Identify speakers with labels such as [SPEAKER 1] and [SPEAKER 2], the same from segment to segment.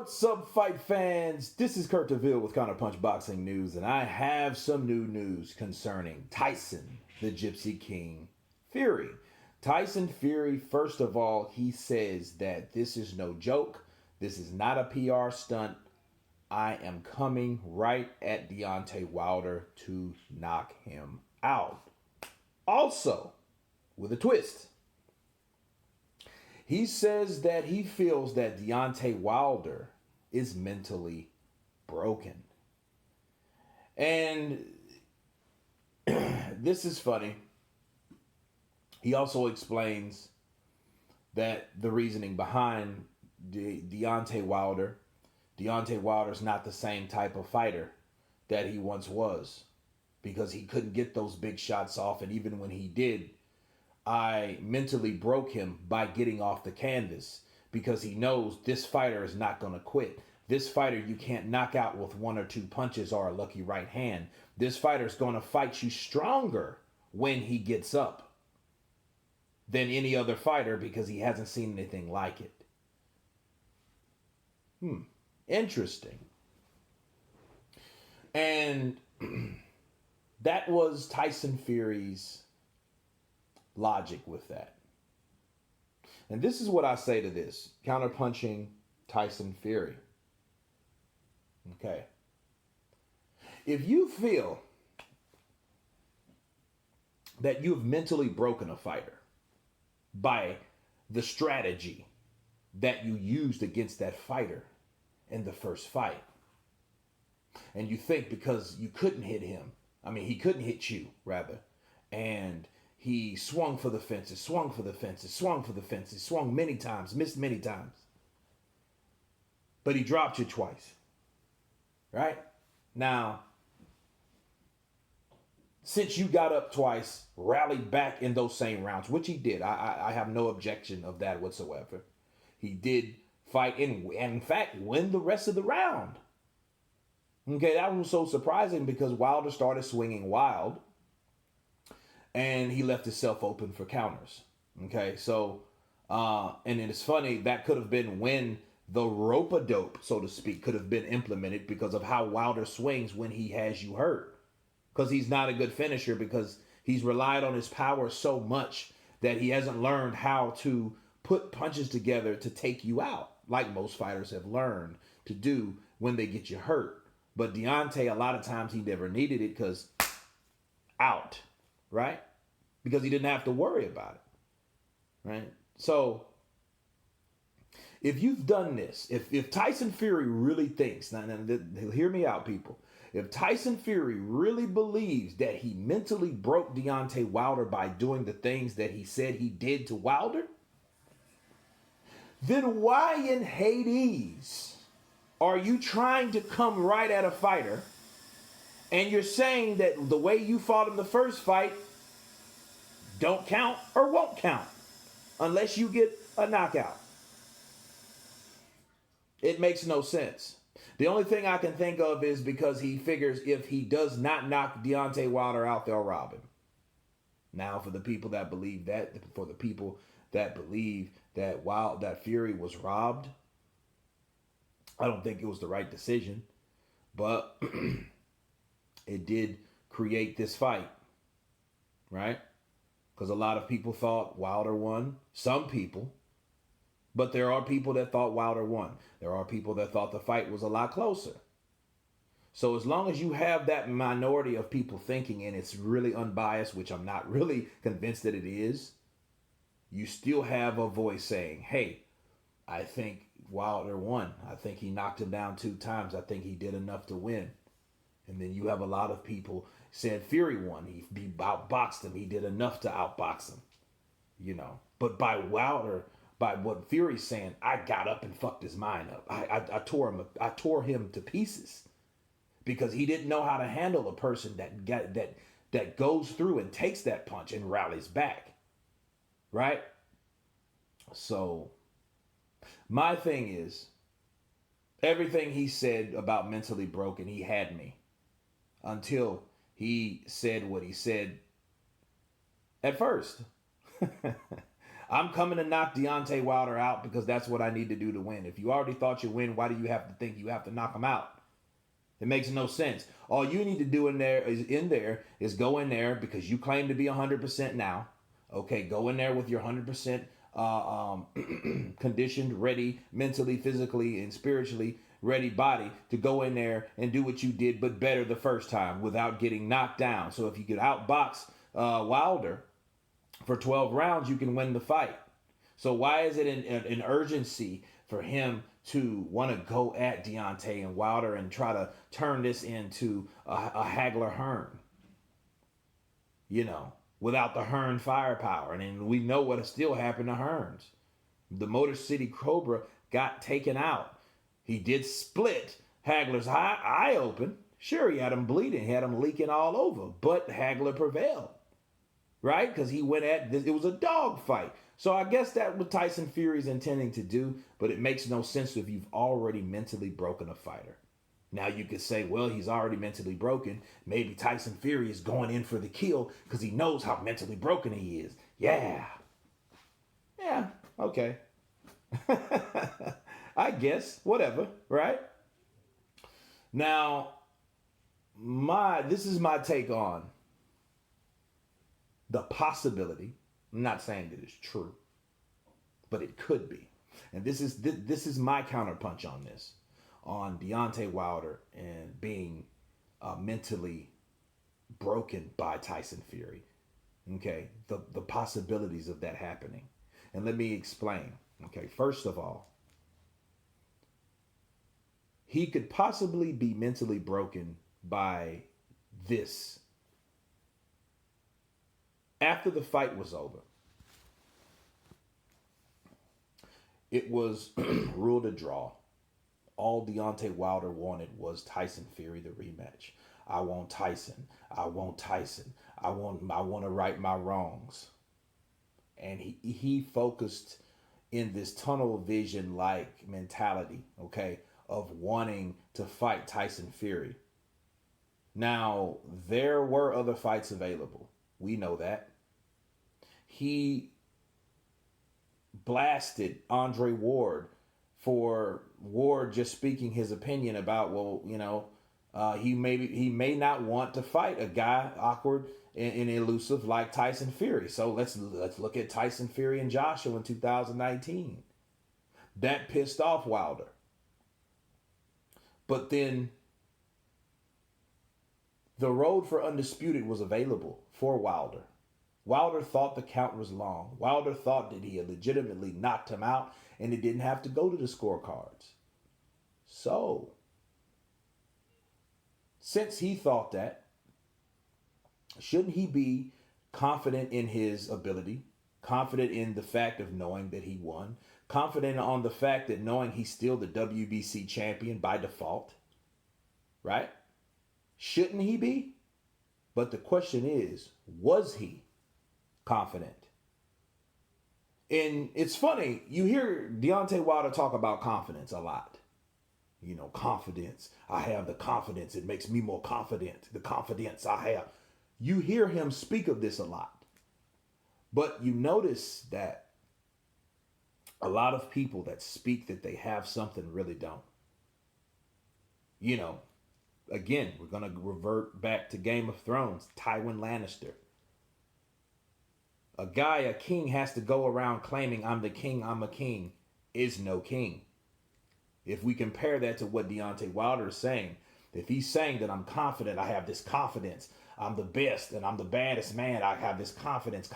[SPEAKER 1] What's up, fight fans? This is Kurt DeVille with Counterpunch Boxing News, and I have some new news concerning Tyson, the Gypsy King Fury. Tyson Fury, first of all, he says that this is no joke. This is not a PR stunt. I am coming right at Deontay Wilder to knock him out. Also, with a twist, he says that he feels that Deontay Wilder is mentally broken. And this is funny. He also explains that the reasoning behind Deontay Wilder's not the same type of fighter that he once was, because he couldn't get those big shots off, and even when he did, I mentally broke him by getting off the canvas, because he knows this fighter is not going to quit. This fighter you can't knock out with one or two punches or a lucky right hand. This fighter is going to fight you stronger when he gets up than any other fighter, because he hasn't seen anything like it. Interesting. And that was Tyson Fury's logic with that. And this is what I say to this, counterpunching Tyson Fury. Okay. If you feel that you've mentally broken a fighter by the strategy that you used against that fighter in the first fight, and you think because you couldn't hit him, he couldn't hit you, rather, and he swung for the fences, swung many times, missed many times. But he dropped you twice. Right? Now, since you got up twice, rallied back in those same rounds, which he did. I have no objection of that whatsoever. He did fight and in fact win the rest of the round. Okay, that was so surprising because Wilder started swinging wild, and he left himself open for counters. Okay, so, and it's funny, that could have been when the rope-a-dope, so to speak, could have been implemented, because of how Wilder swings when he has you hurt. Because he's not a good finisher, because he's relied on his power so much that he hasn't learned how to put punches together to take you out, like most fighters have learned to do when they get you hurt. But Deontay, a lot of times he never needed it, because out. Right? Because he didn't have to worry about it. Right? So, if you've done this, if Tyson Fury really thinks, now hear me out, people. If Tyson Fury really believes that he mentally broke Deontay Wilder by doing the things that he said he did to Wilder, then why in Hades are you trying to come right at a fighter, and you're saying that the way you fought in the first fight don't count or won't count unless you get a knockout? It makes no sense. The only thing I can think of is because he figures if he does not knock Deontay Wilder out, they'll rob him. Now, for the people that believe that, that Fury was robbed, I don't think it was the right decision, but it did create this fight, right? Because a lot of people thought Wilder won. Some people. But there are people that thought Wilder won. There are people that thought the fight was a lot closer. So as long as you have that minority of people thinking, and it's really unbiased, which I'm not really convinced that it is, you still have a voice saying, hey, I think Wilder won. I think he knocked him down 2 times. I think he did enough to win. And then you have a lot of people saying Fury won. He outboxed him. He did enough to outbox him. You know. But by what Fury's saying, I got up and fucked his mind up. I tore him to pieces. Because he didn't know how to handle a person that goes through and takes that punch and rallies back. Right? So, my thing is, everything he said about mentally broken, he had me. Until he said what he said at first. I'm coming to knock Deontay Wilder out because that's what I need to do to win. If you already thought you win, why do you have to think you have to knock him out? It makes no sense. All you need to do in there is go in there because you claim to be 100% now. Okay, go in there with your 100% conditioned, ready, mentally, physically, and spiritually ready body to go in there and do what you did, but better the first time without getting knocked down. So if you could outbox Wilder for 12 rounds, you can win the fight. So why is it an urgency for him to want to go at Deontay and Wilder and try to turn this into a Hagler-Hearn? You know, without the Hearn firepower. And we know what still happened to Hearns. The Motor City Cobra got taken out. He did split Hagler's eye open. Sure, he had him bleeding. He had him leaking all over. But Hagler prevailed. Right? Because he went at this. It was a dog fight. So I guess that's what Tyson Fury is intending to do. But it makes no sense if you've already mentally broken a fighter. Now you could say, well, he's already mentally broken. Maybe Tyson Fury is going in for the kill because he knows how mentally broken he is. Yeah. Yeah, okay. I guess, whatever, right? Now, this is my take on the possibility. I'm not saying that it's true, but it could be. And this is my counterpunch on this. On Deontay Wilder and being mentally broken by Tyson Fury. Okay, the possibilities of that happening. And let me explain. Okay, first of all, he could possibly be mentally broken by this. After the fight was over, it was ruled a draw. All Deontay Wilder wanted was Tyson Fury, the rematch. I want Tyson. I want Tyson. I want to right my wrongs. And he focused in this tunnel vision like mentality, okay, of wanting to fight Tyson Fury. Now, there were other fights available. We know that. He blasted Andre Ward for Ward just speaking his opinion about, well, you know, he may not want to fight a guy awkward and elusive like Tyson Fury. So let's look at Tyson Fury and Joshua in 2019. That pissed off Wilder. But then the road for undisputed was available for Wilder. Wilder thought the count was long. Wilder thought that he had legitimately knocked him out and it didn't have to go to the scorecards. So, since he thought that, shouldn't he be confident in his ability, confident in the fact of knowing that he won, confident on the fact that knowing he's still the WBC champion by default, right? Shouldn't he be? But the question is, was he confident? And it's funny, you hear Deontay Wilder talk about confidence a lot. You know, confidence. I have the confidence. It makes me more confident. The confidence I have. You hear him speak of this a lot. But you notice that a lot of people that speak that they have something really don't. You know, again, we're going to revert back to Game of Thrones. Tywin Lannister. A guy, a king, has to go around claiming I'm the king, I'm a king, is no king. If we compare that to what Deontay Wilder is saying, if he's saying that I'm confident, I have this confidence, I'm the best and I'm the baddest man, I have this confidence,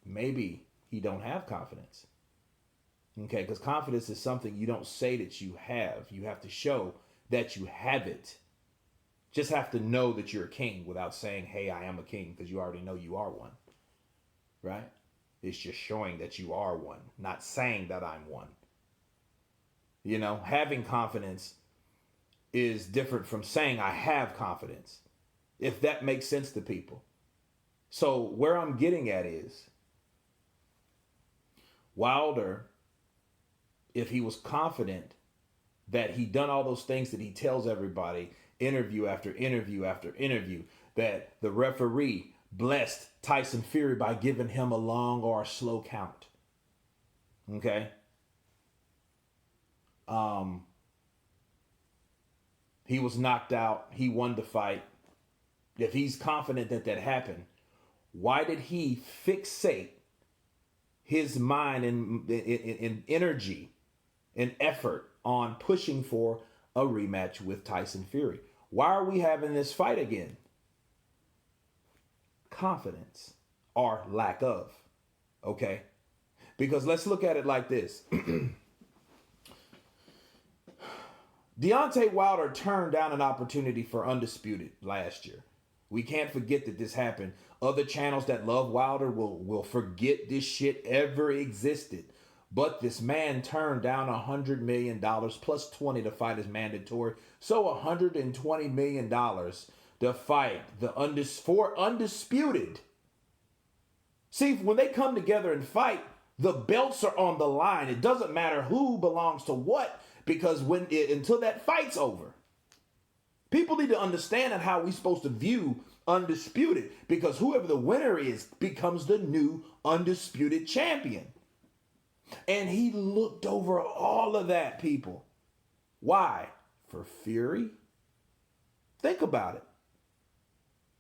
[SPEAKER 1] maybe he don't have confidence. Okay, because confidence is something you don't say that you have. You have to show that you have it. Just have to know that you're a king without saying, hey, I am a king, because you already know you are one. Right? It's just showing that you are one, not saying that I'm one. You know, having confidence is different from saying I have confidence, if that makes sense to people. So where I'm getting at is, Wilder, if he was confident that he'd done all those things that he tells everybody, interview after interview after interview, that the referee blessed Tyson Fury by giving him a long or a slow count. Okay. He was knocked out. He won the fight. If he's confident that that happened, why did he fixate his mind and energy and effort on pushing for a rematch with Tyson Fury? Why are we having this fight again? Confidence or lack of. Okay? Because let's look at it like this. Deontay Wilder turned down an opportunity for Undisputed last year. We can't forget that this happened. Other channels that love Wilder will forget this shit ever existed. But this man turned down $100 million plus 20 to fight is mandatory. So $120 million to fight for Undisputed. See, when they come together and fight, the belts are on the line. It doesn't matter who belongs to what, because until that fight's over. People need to understand how we're supposed to view Undisputed, because whoever the winner is becomes the new Undisputed champion. And he looked over all of that, people. Why? For Fury? Think about it.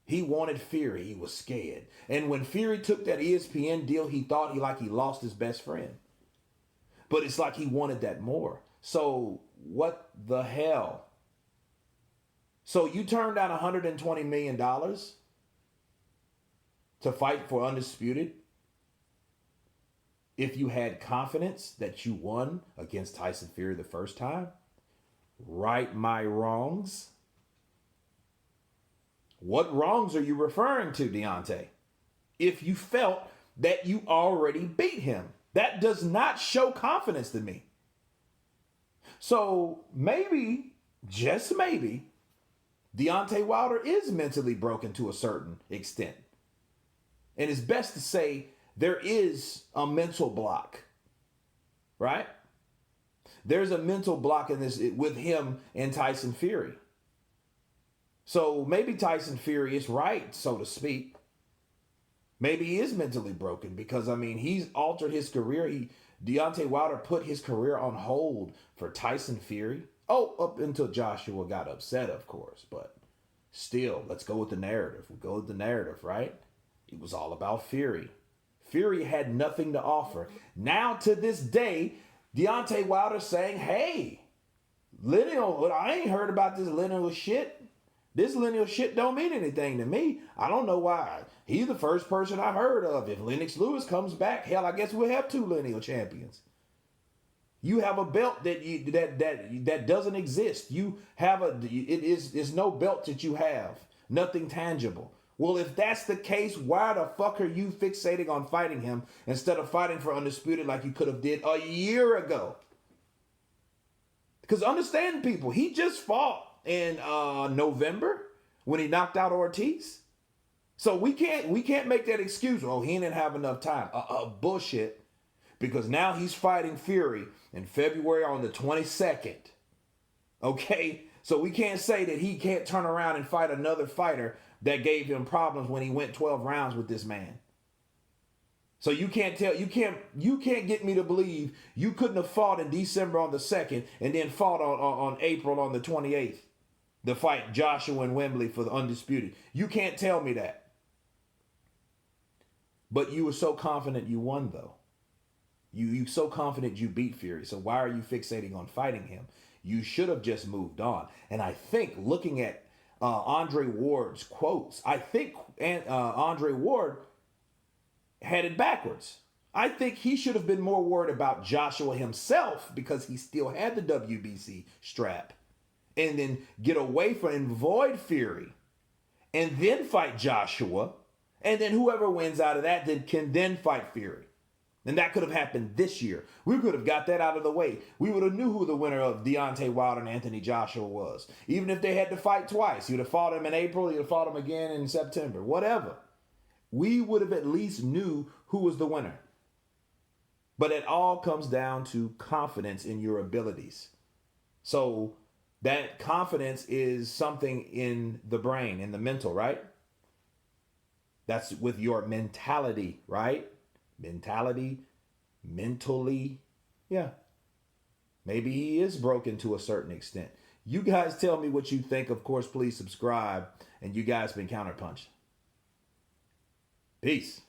[SPEAKER 1] He wanted Fury. He was scared. And when Fury took that ESPN deal, he thought he lost his best friend. But it's like he wanted that more. So what the hell? So you turned down $120 million to fight for Undisputed if you had confidence that you won against Tyson Fury the first time? Right my wrongs. What wrongs are you referring to, Deontay? If you felt that you already beat him, that does not show confidence to me. So maybe, just maybe, Deontay Wilder is mentally broken to a certain extent. And it's best to say there is a mental block, right? There's a mental block in this with him and Tyson Fury. So maybe Tyson Fury is right, so to speak. Maybe he is mentally broken because, he's altered his career. Deontay Wilder put his career on hold for Tyson Fury. Oh, up until Joshua got upset, of course. But still, let's go with the narrative. We go with the narrative, right? It was all about Fury. Fury had nothing to offer. Now, to this day, Deontay Wilder saying, hey, lineal, I ain't heard about this lineal shit. This lineal shit don't mean anything to me. I don't know why. He's the first person I've heard of. If Lennox Lewis comes back, hell, I guess we'll have 2 lineal champions. You have a belt that doesn't exist. You have it's no belt that you have. Nothing tangible. Well, if that's the case, why the fuck are you fixating on fighting him instead of fighting for Undisputed like you could have did a year ago? Because understand, people, he just fought in November when he knocked out Ortiz. So we can't make that excuse. Oh, he didn't have enough time. Bullshit. Because now he's fighting Fury in February on the 22nd. Okay? So we can't say that he can't turn around and fight another fighter that gave him problems when he went 12 rounds with this man. So you can't get me to believe you couldn't have fought in December on the 2nd and then fought on April on the 28th. The fight Joshua and Wembley for the Undisputed. You can't tell me that. But you were so confident you won, though. You so confident you beat Fury. So why are you fixating on fighting him? You should have just moved on. And I think looking at Andre Ward's quotes, I think Andre Ward had it backwards. I think he should have been more worried about Joshua himself because he still had the WBC strap. And then get away from and avoid Fury. And then fight Joshua. And then whoever wins out of that can then fight Fury. And that could have happened this year. We could have got that out of the way. We would have knew who the winner of Deontay Wilder and Anthony Joshua was. Even if they had to fight twice. You'd have fought him in April. You'd have fought him again in September. Whatever. We would have at least knew who was the winner. But it all comes down to confidence in your abilities. So that confidence is something in the brain, in the mental, right? That's with your mentality, right? Mentality, mentally. Yeah. Maybe he is broken to a certain extent. You guys tell me what you think. Of course, please subscribe. And you guys been Counterpunched. Peace.